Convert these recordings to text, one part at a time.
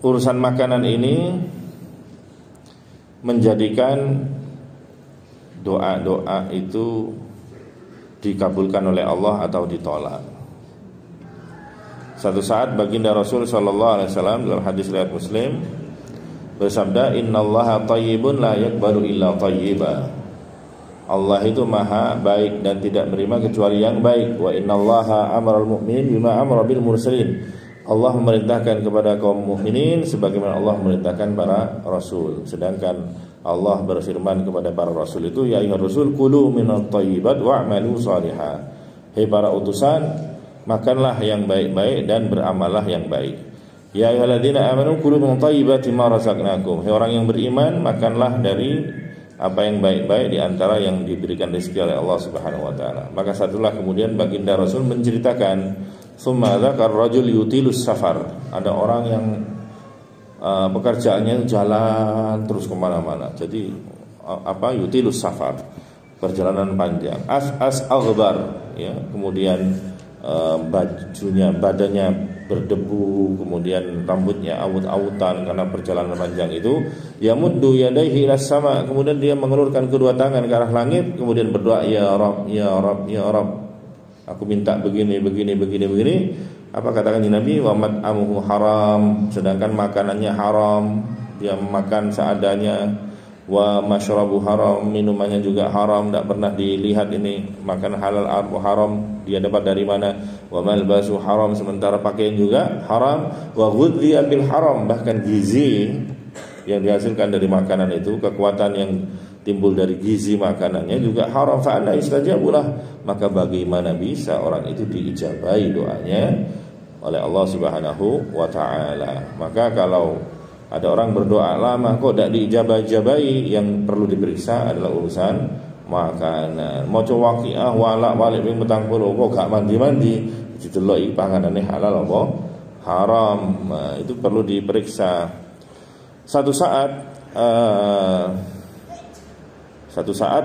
urusan makanan ini menjadikan doa-doa itu dikabulkan oleh Allah atau ditolak. Satu saat baginda Rasul sallallahu alaihi wasallam dalam hadis riwayat Muslim bersabda, "Innallaha thayyibun la yaqbalu illa thayyiba." Allah itu maha baik dan tidak menerima kecuali yang baik. Wa innallaha amaral mu'minin bima amara bil mursalin. Allah memerintahkan kepada kaum mukminin sebagaimana Allah memerintahkan para rasul. Sedangkan Allah berfirman kepada para rasul itu, ya ayyuhar rasul kulu minat thayyibat wa'malu shalihan. Hei para utusan, makanlah yang baik-baik dan beramallah yang baik. Ya ayyuhalladzina amanu kulu min thayyibati ma razaqnakum. Hei orang yang beriman, makanlah dari apa yang baik-baik di antara yang diberikan rezeki oleh Allah Subhanahu wa taala. Maka satulah kemudian baginda Rasul menceritakan, "Tsumma dzakar rajul yutilus safar." Ada orang yang pekerjaannya jalan terus kemana-mana. Jadi yutilus safar, perjalanan panjang. As aghbar, ya, kemudian badannya berdebu, kemudian rambutnya awut-awutan karena perjalanan panjang itu. Yamuddu yadayhi ilas sama, kemudian dia mengelurkan kedua tangan ke arah langit, kemudian berdoa, ya Rabb, ya Rabb, ya Rabb, aku minta begini. Apa katakan Nabi? Wa mat'amuhu haram, sedangkan makanannya haram, dia makan seadanya. Wa masyrabu haram, minumannya juga haram, tidak pernah dilihat ini makan halal atau haram, dia dapat dari mana. Wa malbasu haram, sementara pakaian juga haram. Wa ghudhiya bil haram, bahkan gizi yang dihasilkan dari makanan itu, kekuatan yang timbul dari gizi makanannya juga haram. Fa anna istajabulah, maka bagaimana bisa orang itu diijabahi doanya oleh Allah Subhanahu wa taala. Maka kalau ada orang berdoa lama kok tidak diijabah-ijabahi, yang perlu diperiksa adalah urusan makanan. Maca waqiah walak walik ping 40 kok gak mandi-mandi, dideloki panganane halal apa haram. Nah, itu perlu diperiksa. Satu saat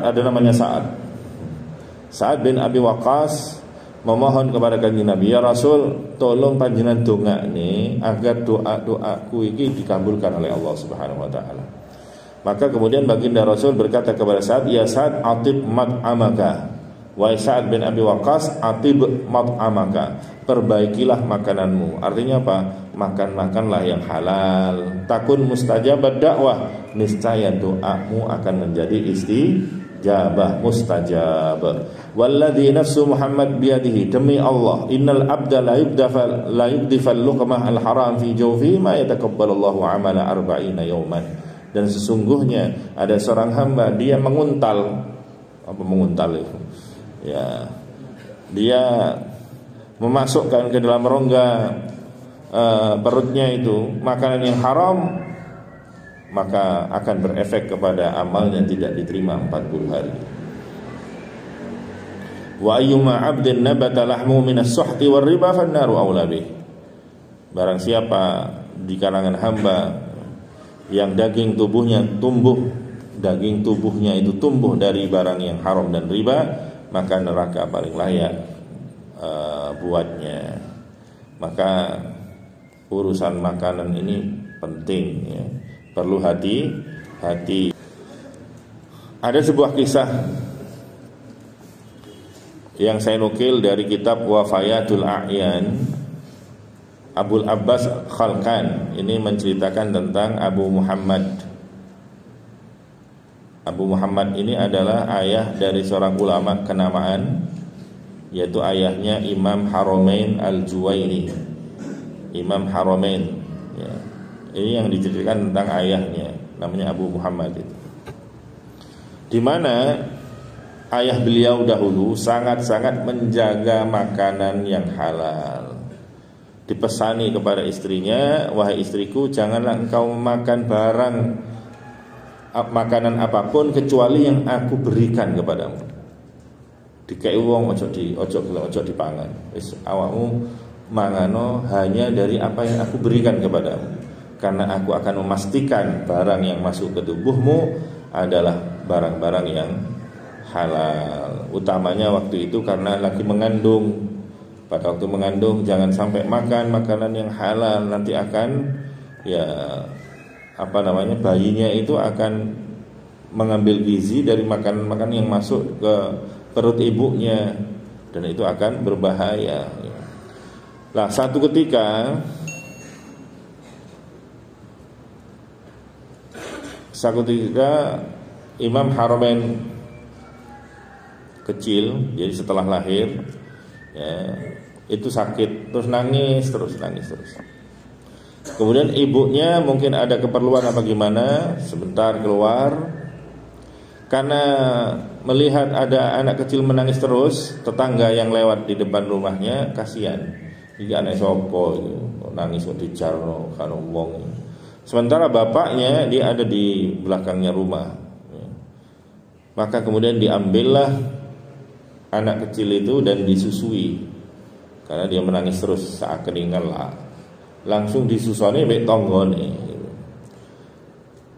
ada namanya Sa'ad bin Abi Waqqas memohon kepada kanjeng Nabi, ya Rasul, tolong panjenengan dongakne agar doa-doaku ini dikabulkan oleh Allah Subhanahu wa taala. Maka kemudian baginda Rasul berkata kepada Sa'ad, ya Sa'ad, atib mat'amaka. Wahai Sa'ad bin Abi Waqqas, atib mat'amaka, perbaikilah makananmu. Artinya apa? Makanlah yang halal. Takun mustajabad dakwah, niscaya doamu akan menjadi istijabah, mustajab. Walladzi nafsu Muhammad biyadihi, demi Allah, innal abda la yudfal luqmah al haram fi jawfi ma yatakabbalallahu amala 40 yawman. Dan sesungguhnya ada seorang hamba, dia menguntal itu? Ya, dia memasukkan ke dalam rongga perutnya itu makanan yang haram, maka akan berefek kepada amalnya tidak diterima 40 hari. Wa ayyuma 'abdin nabata lahmu minas suhti war riba fannaru aula bih. Barang siapa di kalangan hamba yang daging tubuhnya itu tumbuh dari barang yang haram dan riba, maka neraka paling layak buatnya. Maka urusan makanan ini penting, ya. Perlu hati-hati. Ada sebuah kisah yang saya nukil dari kitab Wafayatul A'yan, Abul Abbas Khalkan. Ini menceritakan tentang Abu Muhammad. Abu Muhammad ini adalah ayah dari seorang ulama kenamaan, yaitu ayahnya Imam Haramain Al-Juwaini. Imam Haramain, ya. Ini yang diceritakan tentang ayahnya, namanya Abu Muhammad itu. Di mana ayah beliau dahulu sangat-sangat menjaga makanan yang halal. Dipesani kepada istrinya, wahai istriku, janganlah engkau makan makanan apapun kecuali yang aku berikan kepadamu. Dikai wong ojo dipangan. Wis awakmu mangano hanya dari apa yang aku berikan kepadamu, karena aku akan memastikan barang yang masuk ke tubuhmu adalah barang-barang yang halal. Utamanya waktu itu karena lagi mengandung. Pada waktu mengandung jangan sampai makan makanan yang halal, nanti akan ya bayinya itu akan mengambil gizi dari makan-makan yang masuk ke perut ibunya, dan itu akan berbahaya. Nah, satu ketika Imam Haramain kecil, jadi setelah lahir ya, itu sakit, terus nangis terus. Kemudian ibunya mungkin ada keperluan apa gimana, sebentar keluar. Karena melihat ada anak kecil menangis terus, tetangga yang lewat di depan rumahnya kasihan. Iki anak sopo itu nangis kok dijarno kan wong. Sementara bapaknya dia ada di belakangnya rumah. Maka kemudian diambillah anak kecil itu dan disusui, karena dia menangis terus saat keningal lah. Langsung disusoni mek tonggone.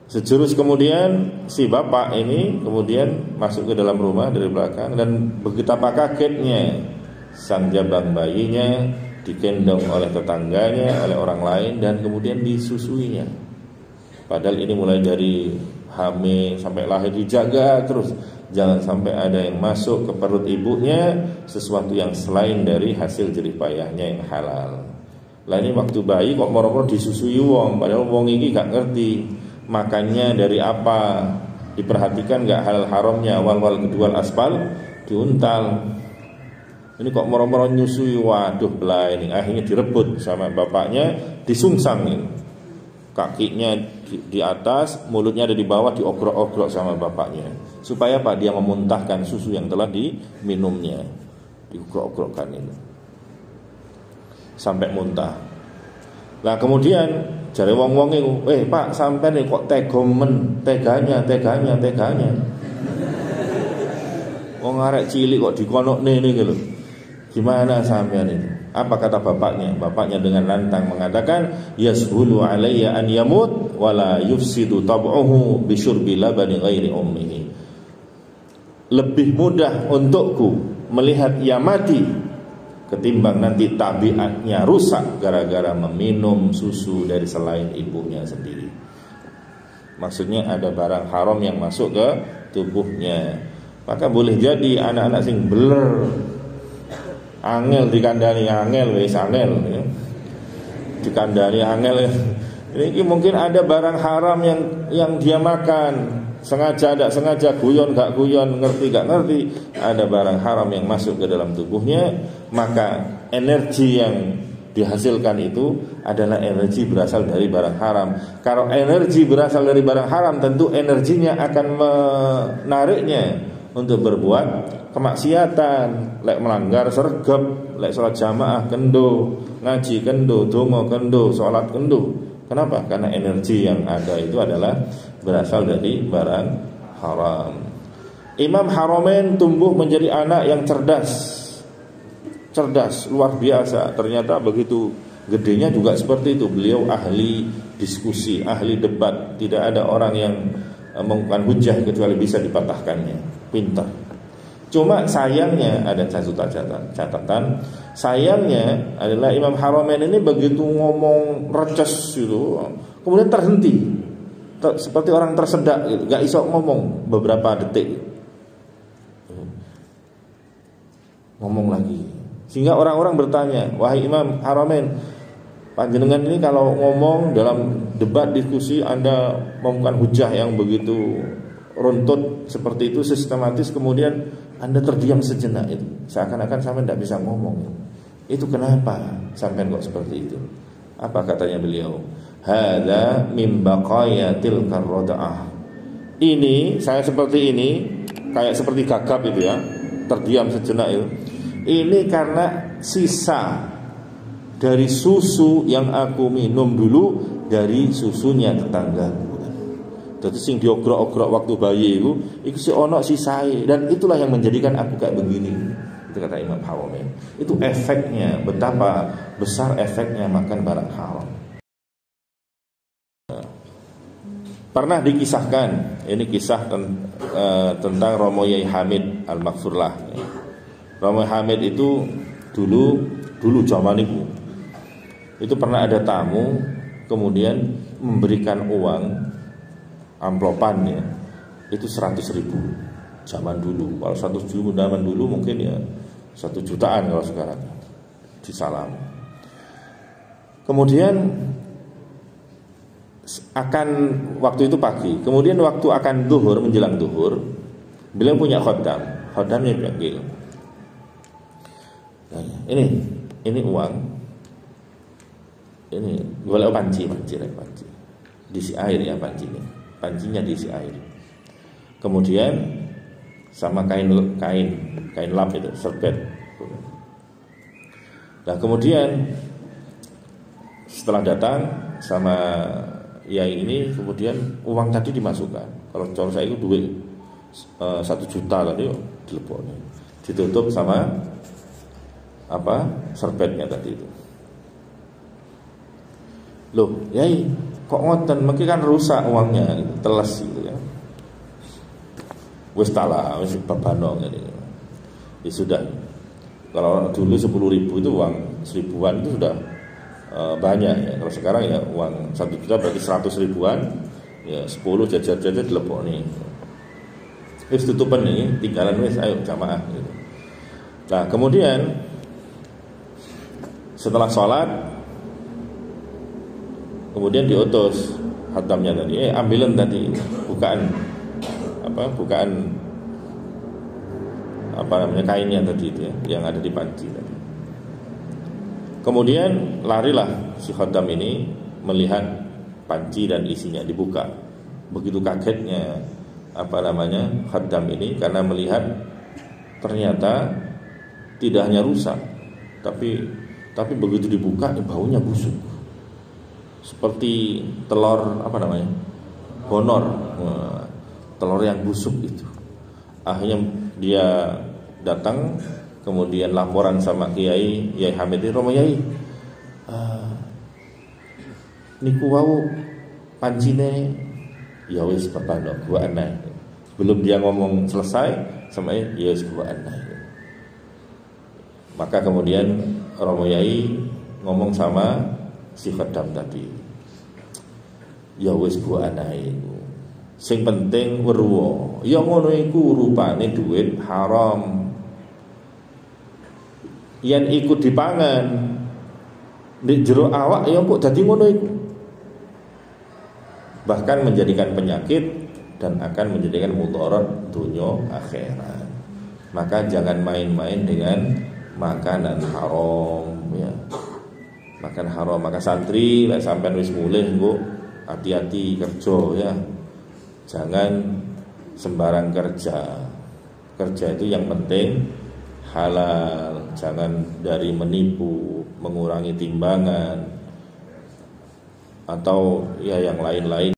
Sejurus kemudian si bapak ini kemudian masuk ke dalam rumah dari belakang, dan betapa kagetnya sang jabang bayinya digendong oleh tetangganya, oleh orang lain, dan kemudian disusuinya. Padahal ini mulai dari hamil sampai lahir dijaga terus, jangan sampai ada yang masuk ke perut ibunya sesuatu yang selain dari hasil jerih payahnya yang halal. Lah ini waktu bayi kok moro-moro disusui wong, padahal wong ini gak ngerti makannya dari apa, diperhatikan gak halal haramnya, wal kedua aspal diuntal. Ini kok moro-moro nyusui, waduh belah ini. Akhirnya direbut sama bapaknya, disungsang ini. Kakinya di atas, mulutnya ada di bawah, diogrok-ogrok sama bapaknya. Supaya apa? Dia memuntahkan susu yang telah diminumnya. Diogrok-ogrokkan ini sampai muntah. Nah kemudian jare wong-wong itu, Pak sampean kok teganya. Wong arek cilik kok dikonokne iki lho. Gimana sampean itu? Apa kata bapaknya? Bapaknya dengan lantang mengatakan, yashulu alayya an yamut wala yufsidu tab'uhu bi syurbi labani ghairi ummihi. Lebih mudah untukku melihat ia mati ketimbang nanti tabiatnya rusak gara-gara meminum susu dari selain ibunya sendiri. Maksudnya ada barang haram yang masuk ke tubuhnya. Maka boleh jadi anak-anak sing beler, angel dikandani angel wis angel ya. Dikandani angel ya. Ini mungkin ada barang haram yang dia makan, sengaja tidak sengaja, guyon gak guyon, ngerti gak ngerti, ada barang haram yang masuk ke dalam tubuhnya, maka energi yang dihasilkan itu adalah energi berasal dari barang haram. Kalau energi berasal dari barang haram, tentu energinya akan menariknya untuk berbuat kemaksiatan, lek melanggar sergap, lek sholat jamaah kendo, ngaji kendo, dongo kendo, sholat kendo. Kenapa? Karena energi yang ada itu adalah berasal dari barang haram. Imam Haramain tumbuh menjadi anak yang cerdas luar biasa. Ternyata begitu gedenya juga seperti itu. Beliau ahli diskusi, ahli debat. Tidak ada orang yang mengungkapkan hujah kecuali bisa dipatahkannya. Pintar. Cuma sayangnya ada catatan. Sayangnya adalah Imam Haramain ini begitu ngomong reces gitu, kemudian terhenti, seperti orang tersedak gitu, gak iso ngomong beberapa detik, ngomong lagi. Sehingga orang-orang bertanya, wahai Imam Haramain, panjenengan ini kalau ngomong dalam debat diskusi Anda mengumumkan hujah yang begitu runtut seperti itu, sistematis, kemudian Anda terdiam sejenak itu, seakan-akan sampai tidak bisa ngomong. Itu kenapa sampai kok seperti itu? Apa katanya beliau? Hadza min baqayatil karrada'ah. Ini saya seperti ini, kayak seperti gagap itu ya, terdiam sejenak itu. Ini karena sisa dari susu yang aku minum dulu dari susunya tetanggaku. Jadi sing diogrok-ogrok waktu bayi itu si ono sisae, dan itulah yang menjadikan aku kayak begini. Itu kata Imam Haramain. Itu efeknya, betapa besar efeknya makan barang haram. Pernah dikisahkan, ini kisah tentang Romo Yai Hamid Al-Maghfurlah. Romo Hamid itu dulu zaman itu pernah ada tamu, kemudian memberikan uang amplopan ya, itu 100.000 zaman dulu. Kalau 100.000 zaman dulu mungkin ya 1 jutaan kalau sekarang disalam. Kemudian akan waktu itu pagi, kemudian waktu akan duhur, menjelang duhur, beliau punya khodamnya panggil. Nah, ini uang, ini boleh panci, diisi air ya pancinya diisi air. Kemudian sama kain lap itu, serbet. Nah kemudian setelah datang sama yai ini, kemudian uang tadi dimasukkan. Kalau cara saya itu duit 1 juta tadi dilepoknya, ditutup sama serbetnya tadi itu. Loh, yai kok ngoten, mungkin kan rusak uangnya gitu, teles gitu ya. Wis tala, wis babano gitu. Ya sudah. Kalau dulu 10.000 itu uang 1000-an itu sudah banyak ya. Kalau sekarang ya uang 1 juta berarti 100.000-an, ya 10 jajar-jajar dilepok nih. Wis tutupan nih, tinggalan wis ayo jamaah gitu. Nah, kemudian setelah sholat, kemudian diutus khatamnya tadi, ambilan tadi bukaan kainnya tadi itu ya, yang ada di panci tadi. Kemudian larilah si khatam ini melihat panci dan isinya dibuka. Begitu kagetnya khatam ini karena melihat ternyata tidak hanya rusak, tapi begitu dibuka baunya busuk. Seperti telur bonor. Telur yang busuk itu. Akhirnya dia datang, kemudian laporan sama Kiai Hamid, Romo Yai, niku wau pancine ya wis babano gua aneh. Belum dia ngomong selesai sama ya wis gua aneh. Maka kemudian Romo Yai ngomong sama si khodam tadi, ya wis gua aneh. Sing penting weruwa. Ya ngono iku rupane duit haram. Yen iku dipangan ndek jero awak ya kok dadi ngono iku. Bahkan menjadikan penyakit dan akan menjadikan mudarat dunia akhirat. Maka jangan main-main dengan makanan haram ya. Makan haram, maka santri lek sampean wis mulih engko hati-hati kerja ya. Jangan sembarang kerja. Kerja itu yang penting halal. Jangan dari menipu, mengurangi timbangan, atau ya yang lain-lain.